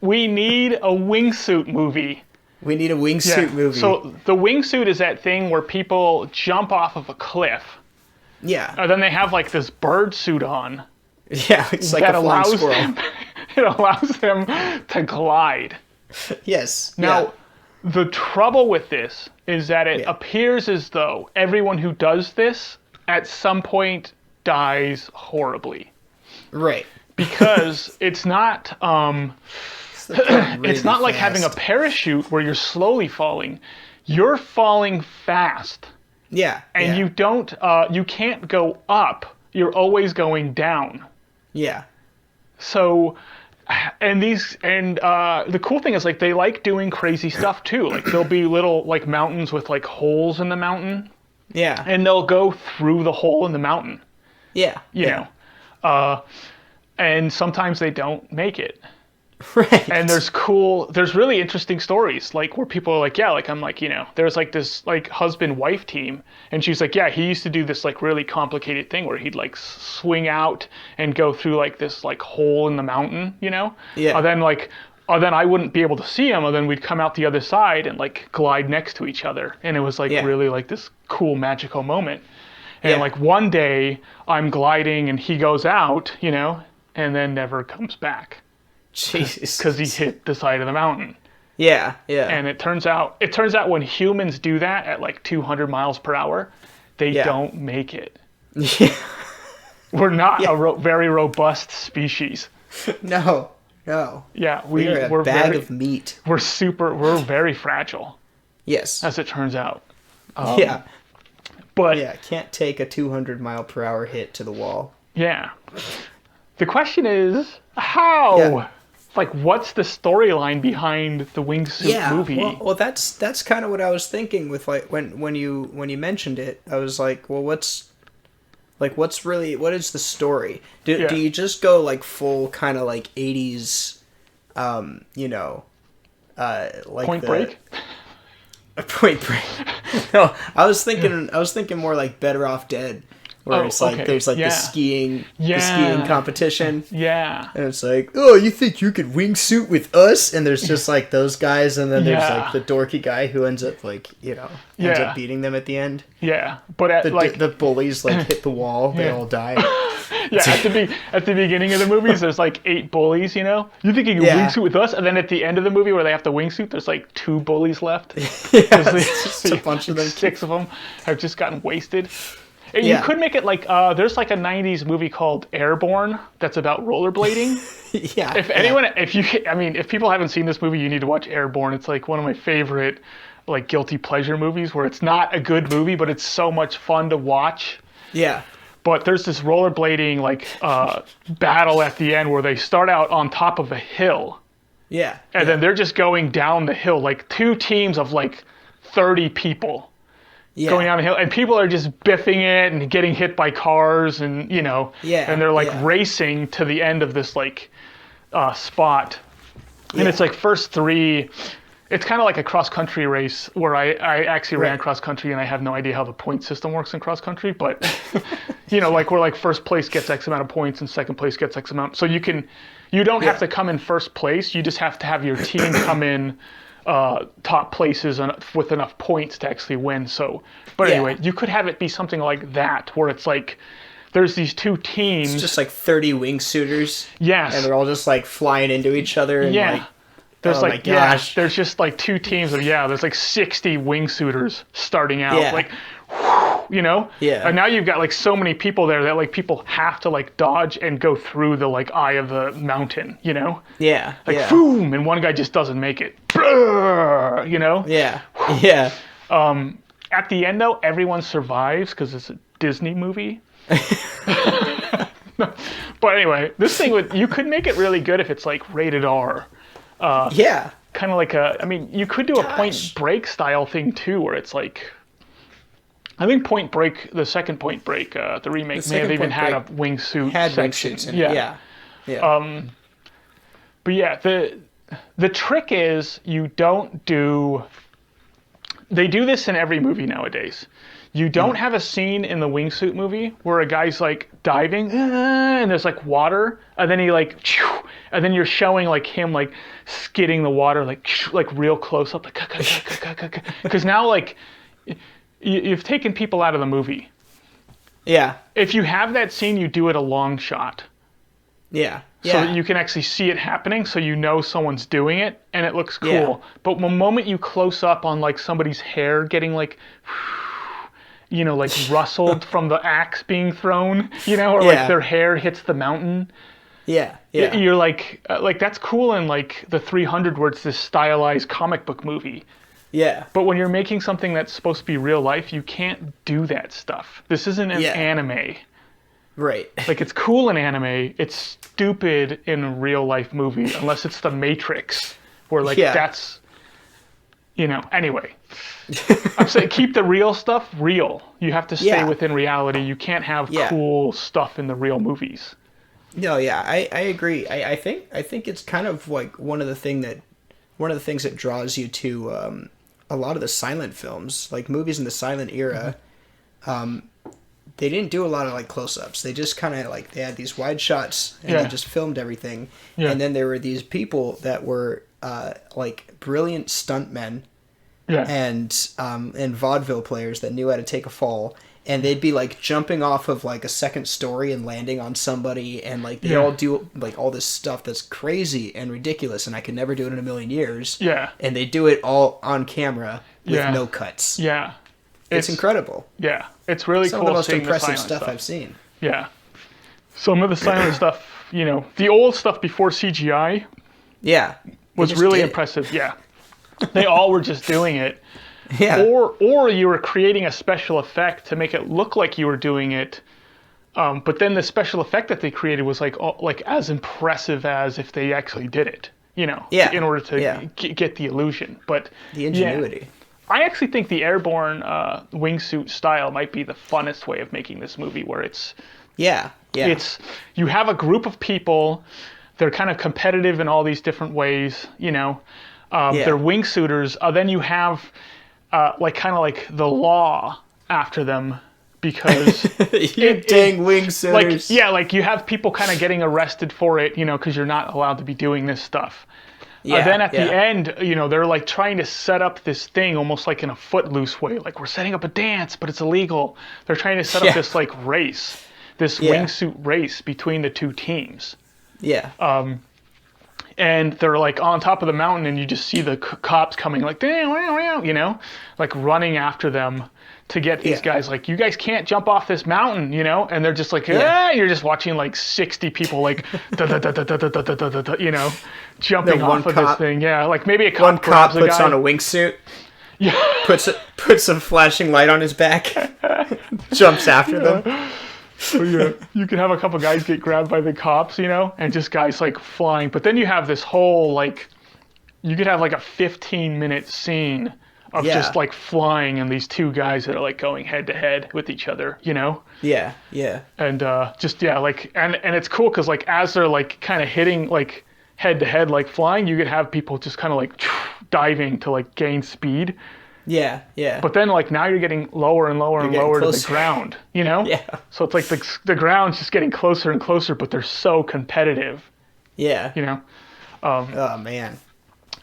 We need a wingsuit movie. We need a wingsuit movie. So the wingsuit is that thing where people jump off of a cliff. Yeah. And then they have like this bird suit on. Yeah, it's like that a flying allows squirrel. them, it allows them to glide. Yes. Now, the trouble with this is that it appears as though everyone who does this at some point dies horribly. Right. Because it's not it's not like having a parachute where you're slowly falling. You're falling fast. Yeah. And you don't you can't go up. You're always going down. Yeah. So the cool thing is like they like doing crazy stuff too. Like there'll be little like mountains with like holes in the mountain. Yeah. And they'll go through the hole in the mountain. Yeah. You know. And sometimes they don't make it. Right. And there's really interesting stories, like where people are like, yeah, like I'm like, you know, there's like this like husband-wife team, and she's like, yeah, he used to do this like really complicated thing where he'd like swing out and go through like this like hole in the mountain, you know? Yeah. And then I wouldn't be able to see him, and then we'd come out the other side and like glide next to each other, and it was like really like this cool magical moment. And like one day I'm gliding and he goes out, you know, and then never comes back. Jesus. Because he hit the side of the mountain. Yeah, yeah. And it turns out when humans do that at like 200 miles per hour, they don't make it. Yeah. We're not a very robust species. No. Yeah, we're a bag of meat. We're very fragile. Yes. As it turns out. But can't take a 200 mile per hour hit to the wall. Yeah. The question is, how? Yeah. Like, what's the storyline behind the wingsuit movie? Well, that's kind of what I was thinking with like when you mentioned it. I was like, well, what is the story? Do you just go like full kind of like 80s, you know, like Point Break? Point Break. No, I was thinking more like Better Off Dead. Where it's like there's like the skiing competition. Yeah. And it's like, oh, you think you could wingsuit with us? And there's just like those guys, and then there's like the dorky guy who ends up like, you know, ends up beating them at the end. Yeah. But the bullies like hit the wall, they all die. At the beginning of the movies, there's like 8 bullies, you know? You think you can wingsuit with us? And then at the end of the movie where they have to wingsuit, there's like 2 bullies left. Just a bunch of them. 6 of them have just gotten wasted. And you could make it like, there's like a 90s movie called Airborne that's about rollerblading. If people haven't seen this movie, you need to watch Airborne. It's like one of my favorite like guilty pleasure movies where it's not a good movie, but it's so much fun to watch. Yeah. But there's this rollerblading like battle at the end where they start out on top of a hill. Yeah. And then they're just going down the hill, like 2 teams of like 30 people. Going down the hill, and people are just biffing it and getting hit by cars, and you know, and they're like racing to the end of this like spot, and it's like first 3. It's kind of like a cross country race where I actually ran cross country, and I have no idea how the point system works in cross country, but you know, like where like first place gets X amount of points and second place gets X amount, so you don't have to come in first place, you just have to have your team come in top places with enough points to actually win. So, but anyway, you could have it be something like that, where it's like there's these 2 teams. It's just like 30 wingsuiters. Yes. And they're all just like flying into each other. And like, there's my gosh. There's just like 2 teams of there's like 60 wingsuiters starting out. Like, you know? Yeah. And now you've got like so many people there that like people have to like dodge and go through the like eye of the mountain, you know? Yeah. Like boom, and one guy just doesn't make it. You know? Yeah. Yeah. At the end though, everyone survives because it's a Disney movie. But anyway, this thing you could make it really good if it's like rated R. Kind of like you could do a Point Break style thing too, where it's like, I think Point Break, the second Point Break, the remake may have even had a wingsuit section. Wingsuits in it. Yeah. But yeah, the trick is they do this in every movie nowadays. You don't have a scene in the wingsuit movie where a guy's like diving and there's like water, and then he like, and then you're showing like him like skidding the water like real close up, like because now like you've taken people out of the movie. Yeah. If you have that scene, you do it a long shot. Yeah. So that you can actually see it happening, so you know someone's doing it, and it looks cool. Yeah. But the moment you close up on like somebody's hair getting like, you know, like rustled from the axe being thrown, you know, or like their hair hits the mountain. Yeah. Yeah. You're like that's cool in like the 300 where it's this stylized comic book movie. Yeah. But when you're making something that's supposed to be real life, you can't do that stuff. This isn't an anime. Right. Like, it's cool in anime, it's stupid in a real life movie, unless it's The Matrix, where like that's, you know, anyway. I'm saying keep the real stuff real. You have to stay within reality. You can't have cool stuff in the real movies. No, yeah, I agree. I think it's kind of like one of the things that draws you to a lot of the silent films, like movies in the silent era. They didn't do a lot of like close-ups. They just kind of like they had these wide shots and they just filmed everything. And then there were these people that were like brilliant stuntmen and vaudeville players that knew how to take a fall. And they'd be like jumping off of like a second story and landing on somebody, and like they all do like all this stuff that's crazy and ridiculous, and I could never do it in a million years. Yeah. And they do it all on camera with no cuts. Yeah. It's incredible. Yeah. It's really Some cool. Some of the most impressive stuff I've seen. Yeah. Some of the silent stuff, you know, the old stuff before CGI was really impressive. Yeah. They all were just doing it. Yeah. Or you were creating a special effect to make it look like you were doing it, but then the special effect that they created was like as impressive as if they actually did it. You know, in order to get the illusion. But the ingenuity. Yeah, I actually think the airborne wingsuit style might be the funnest way of making this movie, where it's it's you have a group of people, they're kind of competitive in all these different ways. You know, they're wingsuiters. Then you have like kind of like the law after them, because dang wingsuiters. Like like you have people kind of getting arrested for it, you know, because you're not allowed to be doing this stuff. Then at the end, you know, they're like trying to set up this thing almost like in a Footloose way, like we're setting up a dance, but it's illegal. They're trying to set up this like race, this wingsuit race between the two teams. Yeah. And they're like on top of the mountain, and you just see the cops coming, like, you know, like running after them to get these guys. Like, you guys can't jump off this mountain, you know. And they're just like, you're just watching like 60 people, like, you know, jumping off of this thing. Yeah, like maybe a cop. One cop puts on a wingsuit. Yeah. Puts a flashing light on his back. Jumps after them. So you can have a couple guys get grabbed by the cops, you know, and just guys like flying. But then you have this whole like, you could have like a 15-minute scene of just like flying, and these two guys that are like going head to head with each other, you know. Yeah. Yeah. And like and it's cool because like as they're like kind of hitting like head to head like flying, you could have people just kind of like diving to like gain speed. Yeah, yeah. But then, like, now you're getting lower and lower and lower to the ground, you know? Yeah. So it's like the ground's just getting closer and closer, but they're so competitive. Yeah. You know? Oh, man.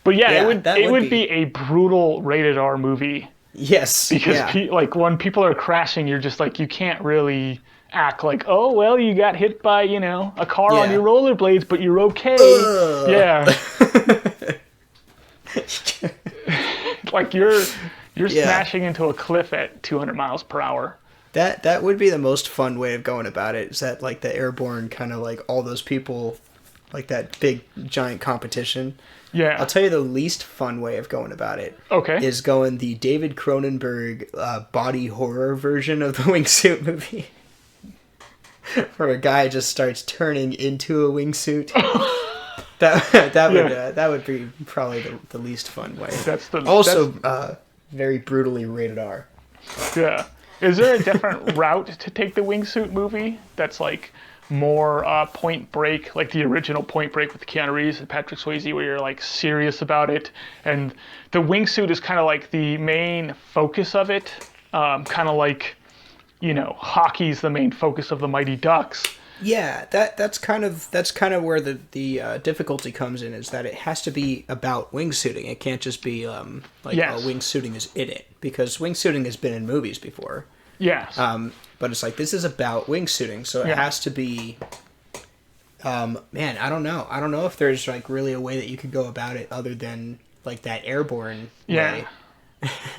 But yeah, it would be a brutal rated R movie. Yes. Because, like, when people are crashing, you're just like, you can't really act like, oh, well, you got hit by, you know, a car on your rollerblades, but you're okay. Yeah. Like you're smashing into a cliff at 200 miles per hour. That would be the most fun way of going about it. Is that like the airborne kind of like all those people, like that big giant competition. Yeah. I'll tell you the least fun way of going about it. Okay. Is going the David Cronenberg body horror version of the wingsuit movie, where a guy just starts turning into a wingsuit. That would be probably the least fun way. Very brutally rated R. Yeah. Is there a different route to take the wingsuit movie that's like more Point Break, like the original Point Break with Keanu Reeves and Patrick Swayze, where you're like serious about it, and the wingsuit is kind of like the main focus of it, kind of like, you know, hockey's the main focus of the Mighty Ducks. Yeah, that's kind of where the difficulty comes in, is that it has to be about wingsuiting. It can't just be wingsuiting is in it, because wingsuiting has been in movies before. Yes. But it's like, this is about wingsuiting, so it has to be. Man, I don't know. I don't know if there's like really a way that you could go about it other than like that airborne way.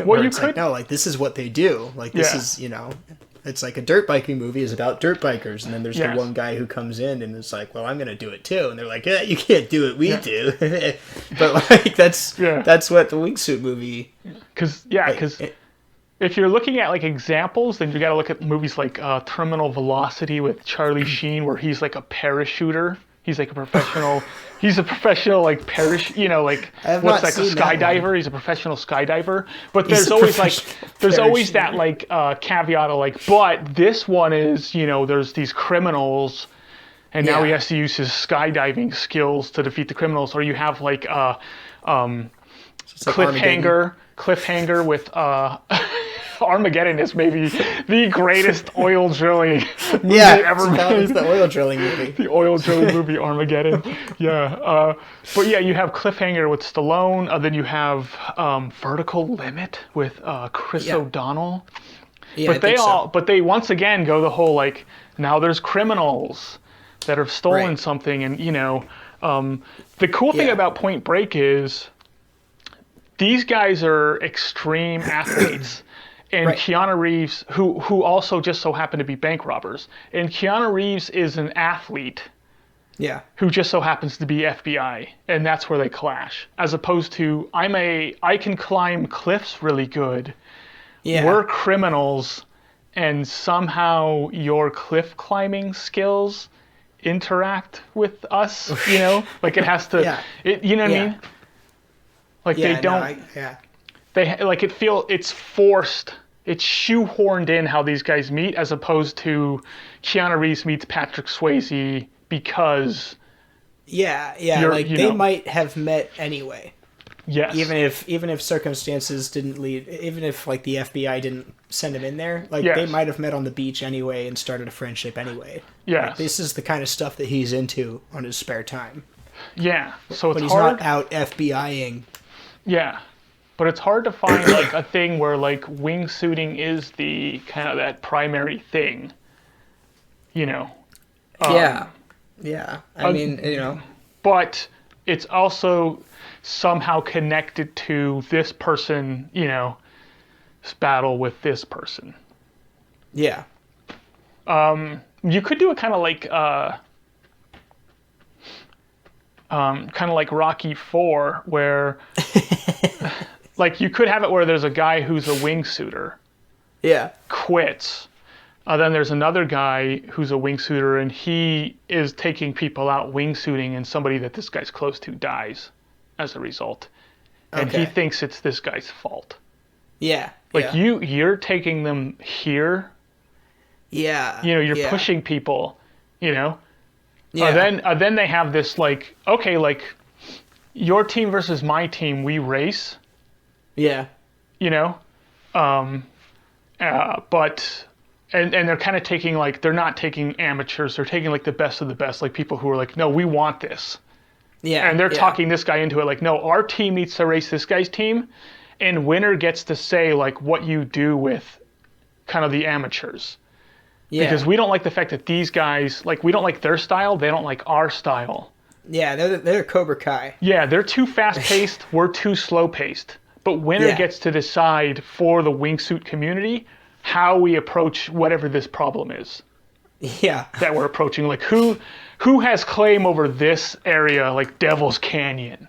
Well, you could. Like, no, like this is what they do. Like this is, you know. It's like a dirt biking movie is about dirt bikers, and then there's the one guy who comes in and is like, well, I'm going to do it too. And they're like, yeah, you can't do it, we do. But like, that's what the wingsuit movie... Because if you're looking at like examples, then you got to look at movies like Terminal Velocity with Charlie Sheen, where he's like a parachuter. He's like a professional. He's a professional like like what's like a skydiver. He's a professional skydiver. But there's always that like caveat of like, but this one is, you know, there's these criminals, and now he has to use his skydiving skills to defeat the criminals. Or you have like cliffhanger with Armageddon is maybe the greatest oil drilling movie ever made. It's the oil drilling movie. The oil drilling movie Armageddon. But yeah, you have Cliffhanger with Stallone. Then you have Vertical Limit with Chris O'Donnell. Yeah, but they once again go the whole like, now there's criminals that have stolen something, and you know, the cool thing about Point Break is these guys are extreme athletes. And Keanu Reeves, who also just so happen to be bank robbers. And Keanu Reeves is an athlete who just so happens to be FBI. And that's where they clash. As opposed to, I can climb cliffs really good. Yeah. We're criminals, and somehow your cliff climbing skills interact with us, you know? Like it has to, you know what I mean? Like they don't, it's forced. It's shoehorned in how these guys meet, as opposed to Keanu Reeves meets Patrick Swayze because... they might have met anyway. Yes. Even if circumstances didn't lead... Even if, like, the FBI didn't send him in there, like, they might have met on the beach anyway and started a friendship anyway. Yeah. Like, this is the kind of stuff that he's into on his spare time. Yeah, so it's But he's hard... not out FBIing. Yeah. But it's hard to find like a thing where like wingsuiting is the kind of that primary thing, you know. I mean, you know. But it's also somehow connected to this person, you know, this battle with this person. Yeah. You could do it kind of like Rocky IV, where. Like, you could have it where there's a guy who's a wingsuiter. Yeah. Quits. Then there's another guy who's a wingsuiter, and he is taking people out wingsuiting, and somebody that this guy's close to dies as a result. And he thinks it's this guy's fault. Yeah. Like, you're taking them here. Yeah. You know, you're pushing people, you know. Yeah. Then they have this, like, okay, like, your team versus my team, we race. Yeah. You know? But they're kind of taking like, they're not taking amateurs, they're taking like the best of the best, like people who are like, no, we want this. Yeah. And they're talking this guy into it, like, no, our team needs to race this guy's team, and winner gets to say like what you do with kind of the amateurs. Yeah. Because we don't like the fact that these guys, like, we don't like their style, they don't like our style. Yeah, they're Cobra Kai. Yeah, they're too fast-paced, we're too slow-paced. But winner gets to decide for the wingsuit community how we approach whatever this problem is. Yeah. That we're approaching. Like, who has claim over this area, like Devil's Canyon?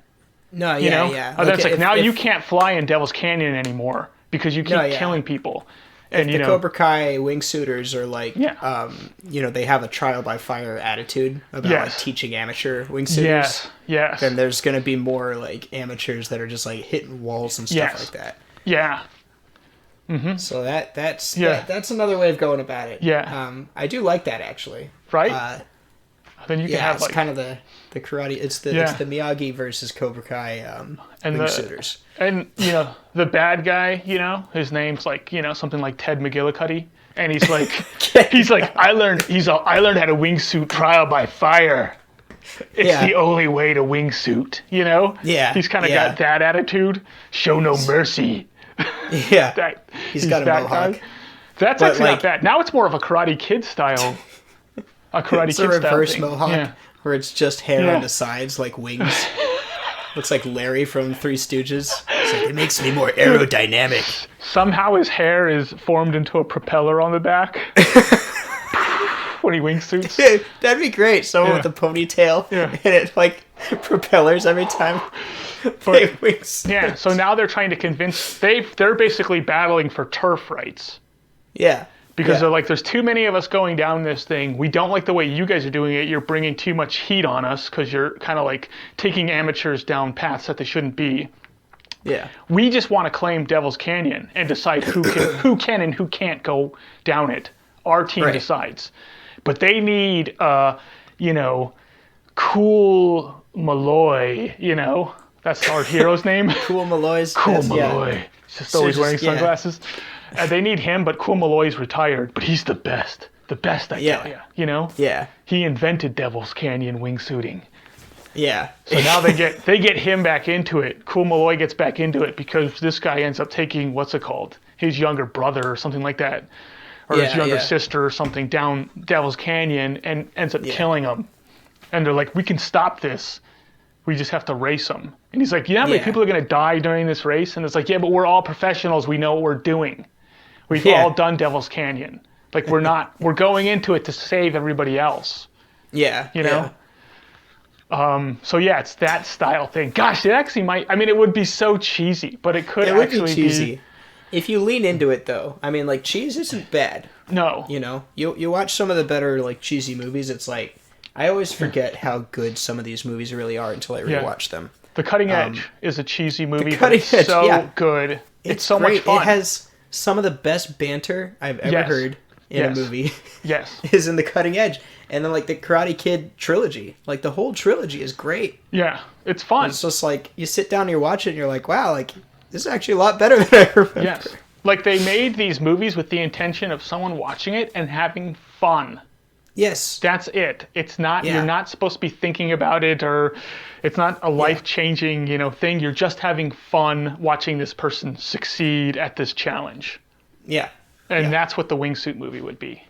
No, you know? yeah. And that's like, now you can't fly in Devil's Canyon anymore because you keep killing people. And the Cobra Kai wingsuiters are like, you know, they have a trial by fire attitude about like teaching amateur wingsuiters. Yes. Then there's going to be more like amateurs that are just like hitting walls and stuff like that. Yeah. Mm-hmm. So that's another way of going about it. Yeah. I do like that actually. Right. Then you can have it's kind of the karate. It's the Miyagi versus Cobra Kai and wingsuiters. And, you know, the bad guy, you know, his name's like, you know, something like Ted McGillicuddy. And he's like, I learned how to wingsuit trial by fire. It's the only way to wingsuit, you know? Yeah. He's kind of got that attitude. Show no mercy. Yeah. he's got a mohawk. That's actually not bad. Now it's more of a Karate Kid style. It's a reverse mohawk where it's just hair on the sides like wings. Looks like Larry from Three Stooges. It's like, it makes me more aerodynamic. Somehow his hair is formed into a propeller on the back when he wingsuits. Yeah, that'd be great. Someone with a ponytail and it like propellers every time they wingsuit. Yeah, so now they're trying to convince... They're basically battling for turf rights. Yeah. Because they're like, there's too many of us going down this thing. We don't like the way you guys are doing it. You're bringing too much heat on us because you're kind of like taking amateurs down paths that they shouldn't be. Yeah. We just want to claim Devil's Canyon and decide who can and who can't go down it. Our team decides. But they need, Cool Malloy, That's our hero's name. Cool Malloy's. Cool Malloy. He's just always wearing sunglasses. They need him, but Cool Malloy's retired. But he's the best. The best, I tell you. Yeah. He invented Devil's Canyon wingsuiting. Yeah. So now they get him back into it. Cool Malloy gets back into it because this guy ends up taking, his younger brother or something like that. Or his younger sister or something down Devil's Canyon and ends up killing him. And they're like, we can stop this. We just have to race them. And he's like, how many people are going to die during this race? And it's like, but we're all professionals. We know what we're doing. We've all done Devil's Canyon. Like, we're going into it to save everybody else. Yeah. You know? Yeah. It's that style thing. Gosh, it actually might, it would be so cheesy, but it could actually be cheesy. If you lean into it, though, cheese isn't bad. No. You watch some of the better, cheesy movies, it's like, I always forget how good some of these movies really are until I rewatch them. The Cutting Edge is a cheesy movie, but it's so good. It's so much fun. It has some of the best banter I've ever heard in a movie. Yes. Is in The Cutting Edge. And then, the Karate Kid trilogy. The whole trilogy is great. Yeah, it's fun. It's just you sit down and you watch it and you're like, wow, this is actually a lot better than I remember. Yes. They made these movies with the intention of someone watching it and having fun. Yes. That's it. It's not, you're not supposed to be thinking about it, or it's not a life-changing, thing. You're just having fun watching this person succeed at this challenge. Yeah. And that's what the wingsuit movie would be.